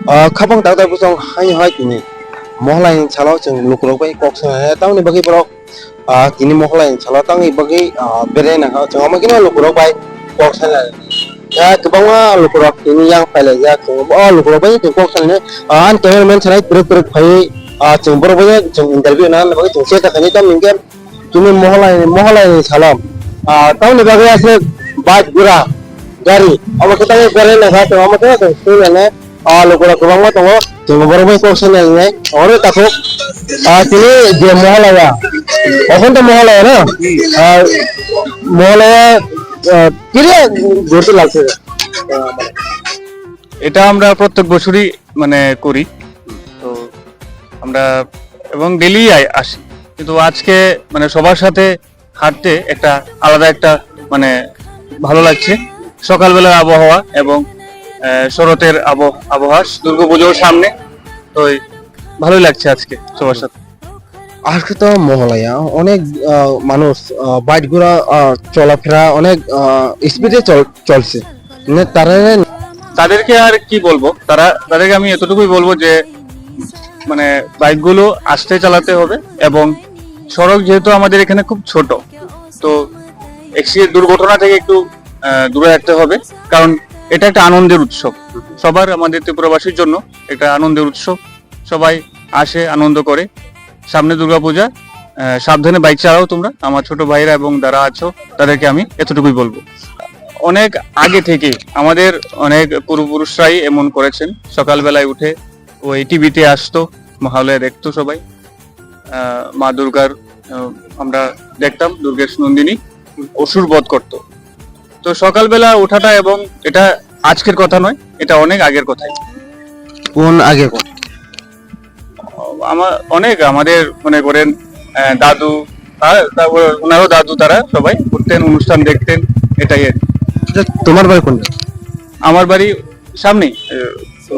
Khapang tao tao pusong hai kini Mahalayani Salo जों Lukurok bai kok sanga tang ni bagi borok kini Mahalayani Salo tang ni bagi Berailaikha जों ama kini Lukurok bai kok sanga ya kebangma Lukurok ini yang pele ya जों Lukurok bai जों kok sanga an cameraman sanai terus phai जों borok bai जों interview na bagi जों seta kani tam mingkem kini Mahalayani Salo tang ni bagi ase bike gura gari ama kita Berailaikha जों ama kita जों sini Lukurok kebangma tongo जों borok bai kok sanga ngai ore takok kini je Mahalaya এখন তো মহালয়া না মহালয়া কিরে ঘুরতে লাগছে এটা আমরা প্রত্যেক বছরই মানে করি তো আমরা এবং ডেইলি আসি কিন্তু আজকে মানে সবার সাথে হাঁটতে একটা আলাদা একটা মানে ভালো লাগছে সকালবেলার আবহাওয়া এবং শরতের আবহাওয়া দুর্গাপুজোর সামনে তো ভালোই লাগছে আজকে সবার সাথে আজকে তো মহালয়া অনেক মানুষ বাইক ঘোড়া চলাফেরা অনেক স্পিডে চলছে তাদেরকে আর কি বলবো তাদেরকে আমি এতটুকুই বলবো যে মানে বাইকগুলো আস্তে চালাতে হবে এবং সড়ক যেহেতু আমাদের এখানে খুব ছোট তো দুর্ঘটনা থেকে একটু দূরে রাখতে হবে কারণ এটা একটা আনন্দের উৎসব সবার আমাদের ত্রিপুরাবাসীর জন্য একটা আনন্দের উৎসব সবাই আসে আনন্দ করে সামনে দুর্গাপূজা সাবধানে বাইক চালাও তোমরা আমার ছোট ভাইরা এবং যারা আছো তাদেরকে আমি এতটুকুই বলবো অনেক আগে থেকে আমাদের অনেক পূর্বপুরুষরাই এমন করেছেন সকালবেলায় উঠে ওই টিভিতে আসতো মহালয়া দেখতো সবাই মা দুর্গার আমরা দেখতাম দুর্গেশ নন্দিনী অসুর বধ করতো তো সকালবেলা ওঠাটা এবং এটা আজকের কথা নয় এটা অনেক আগের কথাই কোন আগের কথা আমাদের মনে করেন দাদু তারপর ওনারও দাদু তারা সবাই উঠতেন অনুষ্ঠান দেখতেন এটাই তোমার বাড়ি কোনটা আমার বাড়ি সামনেই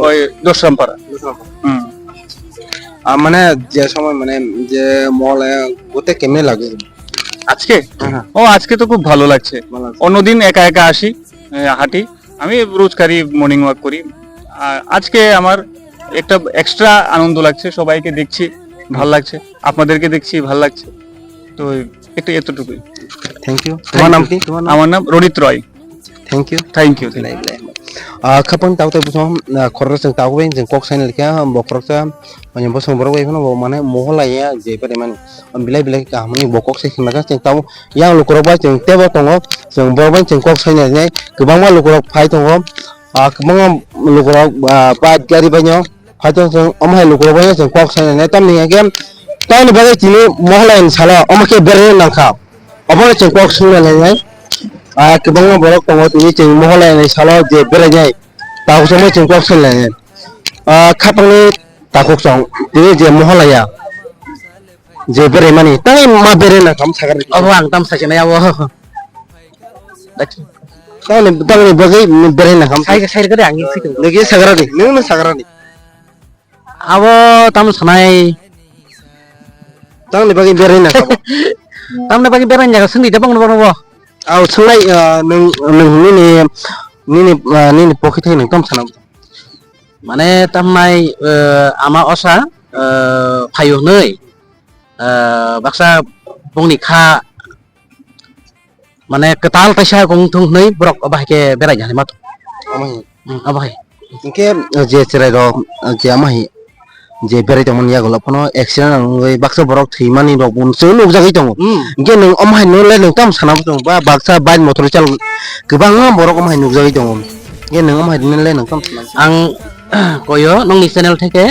ওই দশরামপাড়া মানে যে সময় মানে যে মহালয়া ওতে কেমনে লাগে আজকে আজকে তো খুব ভালো লাগছে অন্যদিন একা একা আসি হাঁটি আমি রোজকারই মর্নিং ওয়াক করি আজকে আমার একটা এক্সট্রা আনন্দ লাগছে সবাইকে দেখছি ভাল লাগছে আপনাদেরকে দেখছি ভাল লাগছে তো একটু এতটুকুই থ্যাংক ইউ তোমার নাম কি আমার নাম রোনিত রয় থ্যাংক ইউ খাপন তাও তো বুঝাম খরচ जों তাও जों কক সাইনেল কে বকরকটা মানে বসং বড় এখানে মানে মহলায়া যে পারে মানে বিলাই কাহামনি বকক সাই खिमागा जों তাও yang lukurok ba जों tebo tongo जों borbai जों kok sainel nei kobangma lukurok phai tongo kobangma lukurok ba gari banyo phai tong जों amhai lukurok ba जों kok sainel nei tamni agem tauni bagai tini Mahalayani Salo amake berre nangkha obone जों kok sainel nei kebangma borok tongo tini जों Mahalayani Salo je berai tahu semua जों kok sainel nei khapangni takok song tini je Mahalaya je berai mani tai ma berai na kam sagar ang tam sa kinaya wo tauni bagai berai na kam sai ka ang situ lagi sagarani nung sagarani abo tam sanai tauni bagai berai na kam tam na bagi beran jaga sendi dabang bo au sungai nung ni pocket nung tam sanam mane tam nai ama osa phayo nei baksa bongni kha mane ketal taisa gong thung nei brok abah ke berai jani mat abah ke je cerai ro je amai je berai tomon ya golo phono accident ngai baksa borok thimani ro bun se nuk jagi tongo ke nung amai no le nung tam sanam tong ba baksa bike motor chal kebang borok amai nuk jagi tongo ke nung amai le nung tam ang koyo nongni channel theke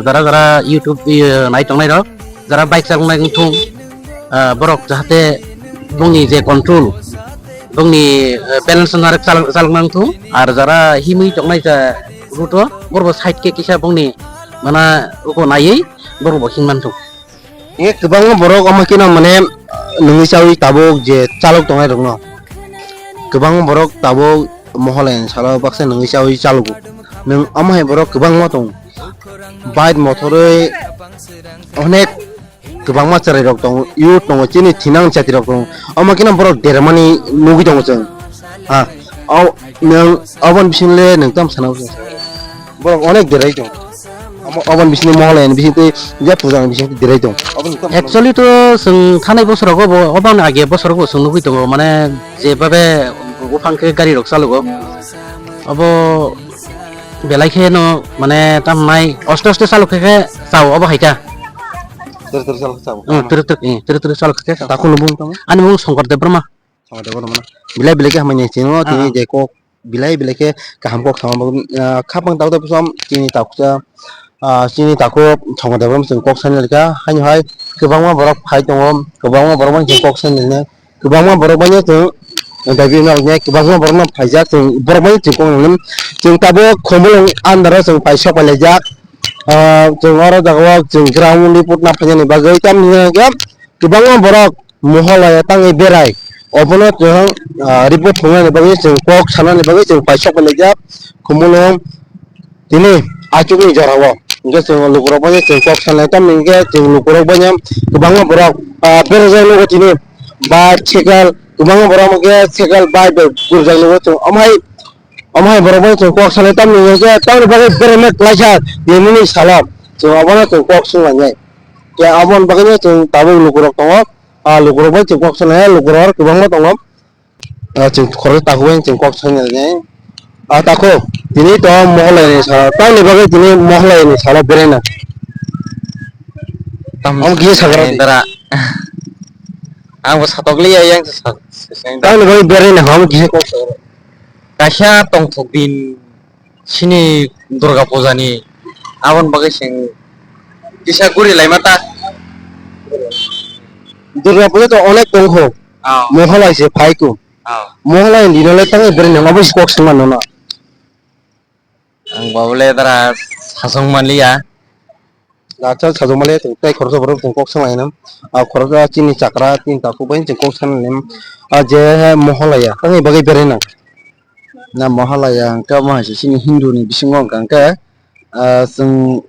jara youtube nai tongnai ro jara bike চালানাই thung borok jahate bongni je control bongni balance narak চালানাং thung ar jara himui tongnai ja ruto borbo side ke kisa bongni mana uko nai borbo hingman thung e kebang borok amai kina mane nungi sawi tabok je chalok tongai rong no kebang borok tabok Mahalayani Salo baksa nungi sawi chalok nung amai borok kebang ma tong bike motoroi onek kebangma cerai rok tong yu tong chini thinang chati rok tong amakina borok dermani nugi tong chang au nang abon bisinle nang tam sanau borok onek derai dong abon bisini Mahalayani bisingtwi je pujang bisingtwi derai dong actually to जों थानाय बोसोरावबो अबान आगे बोसोरावबो जों नुबाय दङ माने जेबाबे गफांखे गारि रक चालुगो अब बेलाइखे न माने तामनाय अष्ट अष्ट चालुखे चाव अब हाइका ter salah sabu ter चालुखे takun lubung tama ani mung Sankardev Brahma sama dewa mana bilai bilai ke hamanya cino tini je kok bilai bilai ke kaham kok sama bagun kapang tahu tapi som cini takutnya sini takut sama dewa macam kok sana leka hanya hai kebangma borok hai tongom kebangma borok macam kok sana ni kebangma borok banyak tu tapi nak kebangma borok macam pajak tu borok banyak cikong ni cikong tabu Khumulwng antara cikong pajak pelajak cikong orang jaga cikong ground liput napanya ni bagai tam ni kan kebangma borok Mahalaya tangi berai obono jeng report thongna bagi jeng kok sana ni bagi jeng paisok pelajak Khumulwng ini acuk ni jarawa nge jeng Lukurok banyak jeng kok sana tam nge jeng Lukurok banyak kebangma borok berajai logo ini ba cekal kebangma borok nge cekal ba berajai logo jeng amai borok banyak jeng kok sana tam nge tam ni bagi beremet pelajak ini Salo jeng obono jeng kok sungai ya abon bagainya jeng tabu Lukurok tongok Lukurok banyak jeng kok sana Lukurok kebangma tongok jeng khore takuwen jeng kok sana ni tako ini to Mahalayani Salo tahu ni bagai ini Mahalayani Salo berena am gie sagara Dara ang wasatogli yang tahu ni bagai berena ham gie kok sagara kasya Tongthotokni sini Durga Puja ni abon bagai sing kisah guri lai mata Durga Puja to onek tongho Mahalay se phaiku Mahalay dinole tangi berena ngabis kok sama nona ang babule dara sasong manliya acha sajomale tai khorso borok jeng kok sama enam khorso chini chakra tin taku bain jeng kok sana nem je Mahalaya tangi bagai berena na Mahalaya angka mahasi sini Hindu ni bisingo angka sing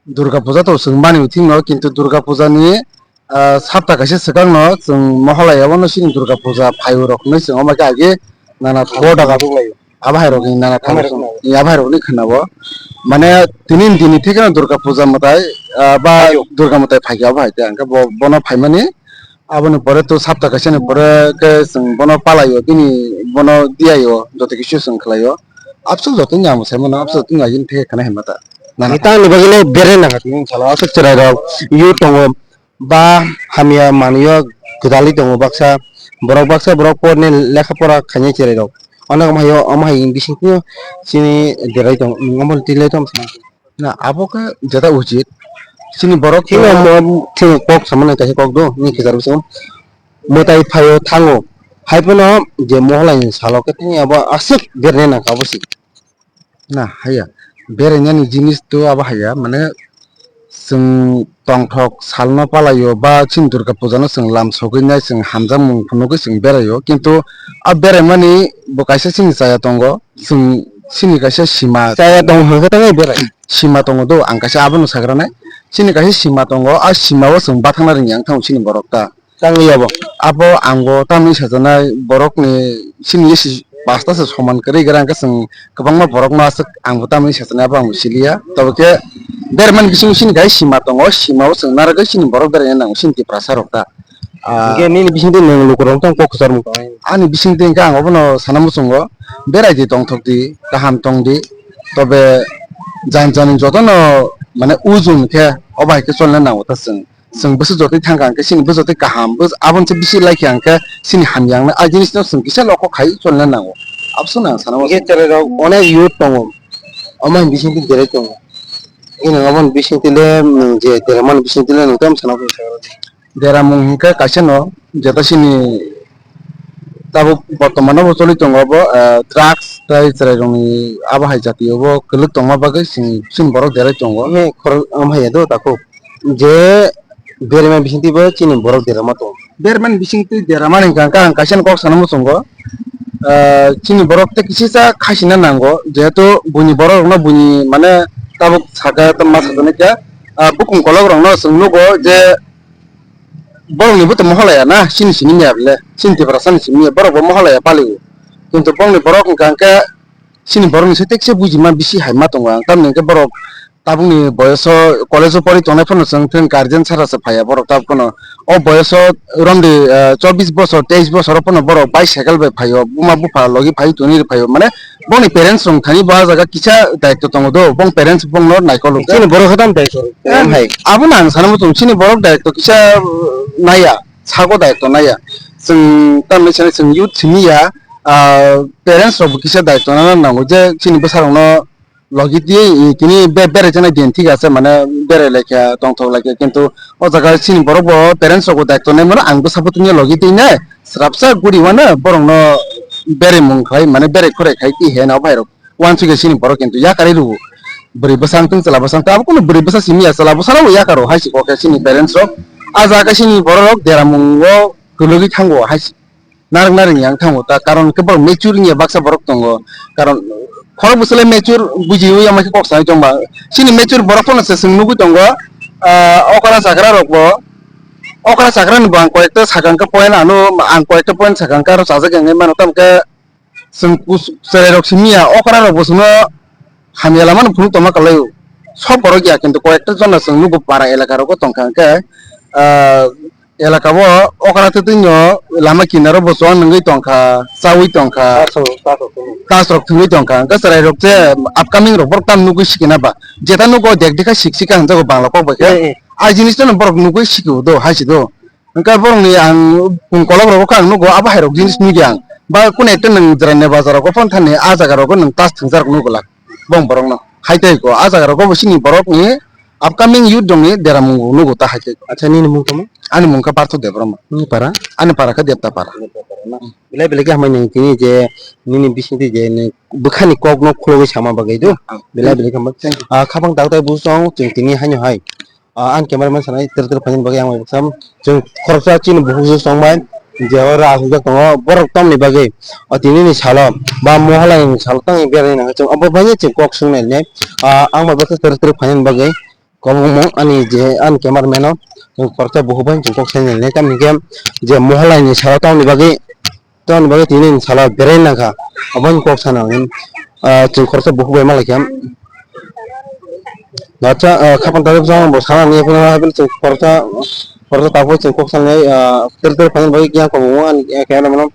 Durga Puja to sing mani uting no kintu Durga Puja ni sabta kaise sekang no sing Mahalaya wono sini Durga Puja phayu rok no sing omaka age nana thoda ka abhai rok ni nana thamar ni abhai rok ni khanabo মানে তিনিন দিনি থেকে দুর্গা পূজা মতাই বা দুর্গা মতাই ফাইকা ভাইতে আঙ্কা বন ফাইমানি আবনি পরে তো সাপ্তাহ Hassan পরে কে जों বন পালাইও তিনি বন দিয়াইও যত কিছু जों খালাইও আফসোস যত নাম সাইমন আফসোস তুমি আইন থেকে খানা হেমাতা kita ni bagile berena ka tin Salo asuk cerai rok yu tongo ba hamia maniyo kudali tongo baksa borok por ni lekha pora khanye cerai rok onak amai bisingtwi sini derai tong ngamol tilai tom না aboke যেটা উচিত sini borok kino mo kok samane kasi kok do ni kizar bisong motai phayo thango haipono je Mahalayani Salo ke tin aba asuk berena ka bosi না হাইয়া বেরেনানি জিনিস তো আবা হাইয়া মানে जों tongthok salno palayo ba sin Durga Puja no जों lam sogainya जों hamjang mungphunogo जों berayo kintu a beraimani bo kaisa sini saya tongo जों sini kaisa sima saya tong ha tangai berai sima tongo do ang kaisa abono sagranai sini kaisa sima tongo a simao जों bathangna ringya thang sini borokta tangi abo abo angbo tamni sajanai borokni sini esi pasta se soman kari garang ka जों kwbangma borok no asuk angbo tamni sajanai abo ang siliya tobe ke berman bising sini gai sima tongo simao जों naraga sini borok beraya nang sini prasarokta ge ni bisingtwi nang Lukurok tong kok sar mu ani bising tingka ang obono sanamu songo berai di Tongthotokni kaham tongdi tobe jan jotono মানে Uzun ke obai ke cholna nango ta जों bosu jotoi thangka ke sini bosu jotoi kaham bos abon se bisi laiki angke sini hamyang na a jinis no जों kisa loko khai cholna nango absuna sanamo ge cerai rok onek yu tongo amai bisingtwi derai tongo ini ngabon bisingtwi le je deraman bisingtwi le nang tam sana ko dera mung hingke kaisa no jeta sini tabo বর্তমানে চলি tongo bo drugs tai cherai rongni abahai jati obo keluk tongma bagui sin borok derai tongo me khor amai do tako je berema bisingtwi bo chini borok derama to berman bisingtwi deramani hingka ang kaisa kok sanamo songo chini borok te kisisa khasina nango jehetu buni borok no buni মানে tabo saga tamma sajane ka bukung kolok rong no जों nugo je borok ni buto Mahalaya na sini ya bile sini perasaan sini borok bo Mahalaya paliu kintu borok ni borok hingka sini borok ni tekse buji ma bisi hai ma tonga tam ne ke borok tabung ni boyoso college pori tonai phono sung ten guardian sara sa phaya borok tab kono o boyoso romde 24 বছর 23 বছর পনো borok bicycle bai phayo buma bufa logi phai tuni ri phayo mane boni parents rong thani ba jaga kisa daitto tongo do bong parents bong no naikolo sini borok hatam dai so hai abo nang sanamo tong sini borok daitto kisa naya sago daitto naya sung tam sene sung youth sini ya parents rok kisa daitto na nango je sini besarong no logi দিয়ে তিনি বেরে জানা দিন ঠিক আছে মানে বেরাইলাইখা তংথলাইখা কিন্তু ও জায়গা সিনি বড় বড় প্যারেন্টস রকো দায়িত্ব নেই মানে আংবো সাপোর্ট নিয়ে লগি দিই না স্রাবসা গুড়ি মানে বরং ন বেরে মুং খাই মানে বেরে করে খাই কি হে না ভাই ওয়ান সুগে সিনি বড় কিন্তু ইয়া কারি রু বরি বসাং তুং চালা বসাং তাব কোনো বরি বসা সিমি আসলা বসারা ইয়া কারো হাইসি ওকে সিনি প্যারেন্টস রক আ জায়গা সিনি বড় রক দেরা মুং ও গুলগি থাঙ্গো হাইসি নারং নারং yang থাঙ্গো তা কারণ কেবল মেচুর নিয়ে বাক্সা বড় তঙ্গ কারণ খরব বসলে মেচুর বুঝিও আমাকে কক্সাই জংবা সিনি মেচুর বরফন আছে সিংনুগু দঙ্গ অকরা জাগরা রকবো অকরা জাগরা নিবো আং কয়েকটা সাগাংকা পয়েন্ট আনো আং কয়েকটা পয়েন্ট সাগাংকা আর সাজা গেঙ্গে মানো তামকে সিং কুস সেরে রক সিমিয়া অকরা রক বসনো হামিয়ালা মানে ফুল তমা কালাই সব বড় গিয়া কিন্তু কয়েকটা জন সিংনুগু পাড়া এলাকা রক তংকাংকে এলাকাবো অকরাতে তুইনো লামা কিনারো বসো নঙ্গই Tankha চাউই Tankha kasrok thungui tongka kasrai rok je upcoming rok borok tam nugui sikina ba jeta nugo dek deka siksika hanjago bangla kok ba ke ai jinis tan borok nugui sikiu do haisi do engka borok ni ang kolok rok kang nugo aba hai rok jinis nugiang ba kun ekta nang jrane bazar ko pon thane a jaga rok nang tas thungjar nugo la bong borok no haitai ko a jaga rok bo sini borok ni upcoming youth dong ni deramungu nugo ta haitai acha ni mung tamo ani mungka parto de broma ni para ani para ka depta para bilai bilai ke hamai tini je nini bisingti je ne bukhani kok no khlogi sama bagai do bilai bilai kam khabang dau tai busong jeng tini hanyo hai an cameraman sanai ter ter phanin bagai ang sam jeng khorsa chin buhu song bai je ora hu ko borok tom ni bagai tini ni salo ba mohalai ni salo tang bere na jeng abo bani che kok sung ne ang ba ter ter phanin bagai komong ani je an cameraman no khorsa buhu bai jeng kok sen ne kam ni game je mohalai ni salo tang ni bagai ton bagai tini sala Berailaikha abang kok sana jeng khorsa buhu bai malakiam baca kapan tadi bersama bos sana ni pun habis jeng khorsa tahu jeng kok sana ter ter panjang bagai yang komungan kayak mana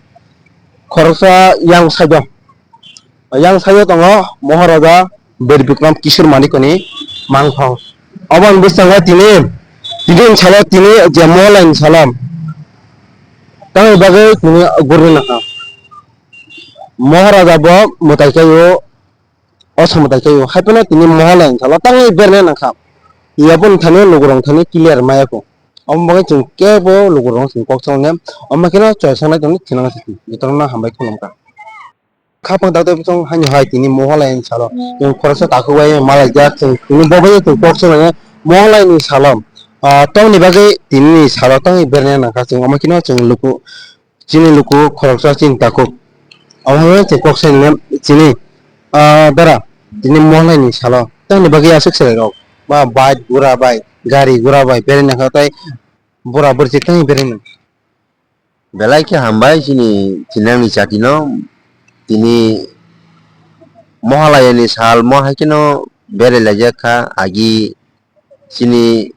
khorsa yang saja tongo Maharaja Berikram Kishore Manikoni mangfang abang bersama tini sala tini jamulan salam tahu bagai tini gurun nak Maharaja bo mutaikayo osamutaikayo hapena tini Mahalayani sala tangai berne nakap ia pun thane Lukurok thane clear maya ko om bagai jeng kebo Lukurok sing kok songnya om makina choice na tong tinang siti itong na hambai khulomka khapang dau tong hanyo hai tini Mahalayani sala jeng khorsa takubai malai jak jeng tini bobai jeng kok songnya Mahalayani salam tong ni bagai tini sala tangai berne nakap jeng om makina jeng luku khorsa chin takuk awalnya cekok sen sini dara ini Mahalayani salo tang ni bagi asuk sere rok ba bike gura bike gari gura bike bere na khatai bora bor citang bere na Berailaikha hambai sini tinang ni chatino tini Mahalayani sal mohakino Berailaikha agi sini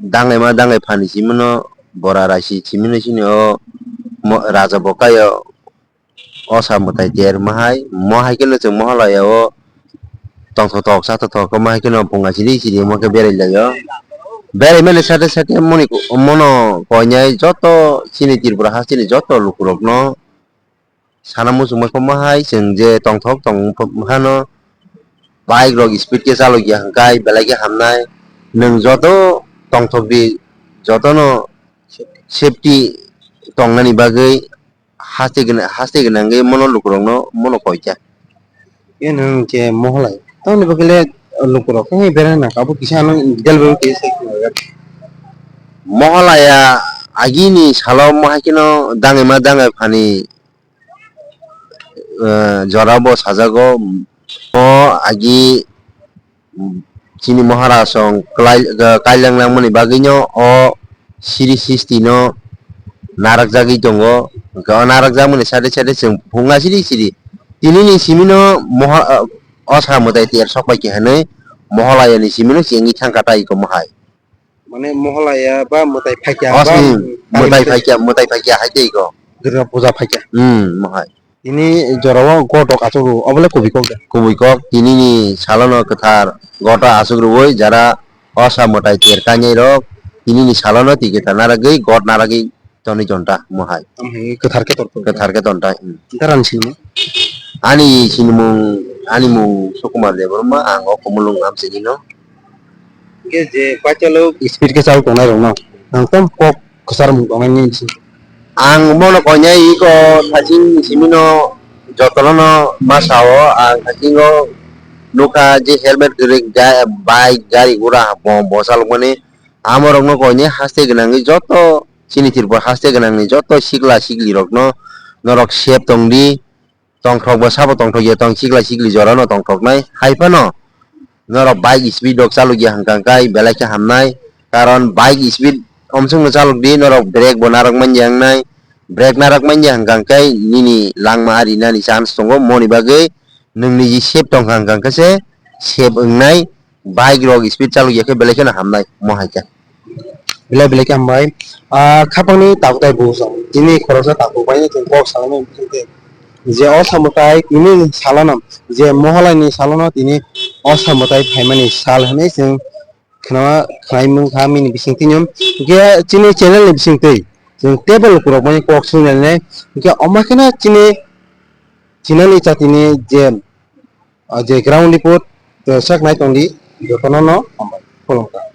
dangai phani simno bora rasi simino sini o raja bokayo osamutai jer mahai kino jeng Mahalaya o tongthotok satotok mahai kino punga siri moke Berailaikha bere mele sate mono konya joto sini Tripura hasini joto Lukurok no sanamu sumai pemahai jeng je tongthok tong hano bike rok speed ke salo ya hangkai Berailaikha hamnai neng joto tongthok di joto no safety tongnani bagai haste gena ngai mono Lukurok no mono koicha yang je Mahalay tang ni bagi le Lukurok ngai bere na kabu kisah nang dal bere kese Mahalaya agini salo mahakino dangai phani jorabo sajago o agi sini Maharasong kailang lang mani baginyo o siri sistino narak jagi jongo ka narak jamuni sade jeng bunga siri tinini simino osa mutai tiar sokpai ki hanai Mahalayani simino singi thangkatai ko mahai মানে মহালয়া বা মোতাই ফাইকিয়া বা osni mutai phaikya haitei ko Durga পূজা ফাইকিয়া mahai ini jarawa godok aturu obole kobi kok kubikok tinini salono ketar gota asugroi jara osa mutai tiar kanyai rok tinini salono tiketa naragi god naragi toni jonta mahai amhe ketar ke torko ketar ke tonta daran sini ani sinimung animu sukumar deborma ango Khumulwng amsegino ke je pachalo speed ke chal tonai rona nangtam kok kesar mu bangani si ang mono konya iko thajing simino jotolono masao ang thajingo nuka je helmet gere bike gari gura bosal mane amorokno konya haste gnangi joto sinitirbo haste gnangi joto sigla sigli rokno norok sep tongdi tongthok bo sabo tongthok ye tong sigla sigli jorano tongthok nai haifano norok bike speed dok chalu ge hangkangkai Berailaikha hamnai karon bike speed omsung chaluk di norok brake bo narok manjang nai brake narak manjang hangkangkai nini langma ari nani chance tongo moni bagai nungni ji sep tong hangkangka se sep ungnai bike rok speed chaluk ye ke Berailaikha na hamnai mohaika bilai bilai ke ambai khapani takutai busam ini khorosa taku bai ke kok salame binte je osamutai ini salanam je mohalani salano tini osamutai phaimani sal hane sing khna khlaimung khamini bisingtinyum ge chini channel ni bisingtei jeng table kurok mani kok sunel ne ge omakena chini chinani chatini je ground report sak nai tongdi jotono no ambai kolongka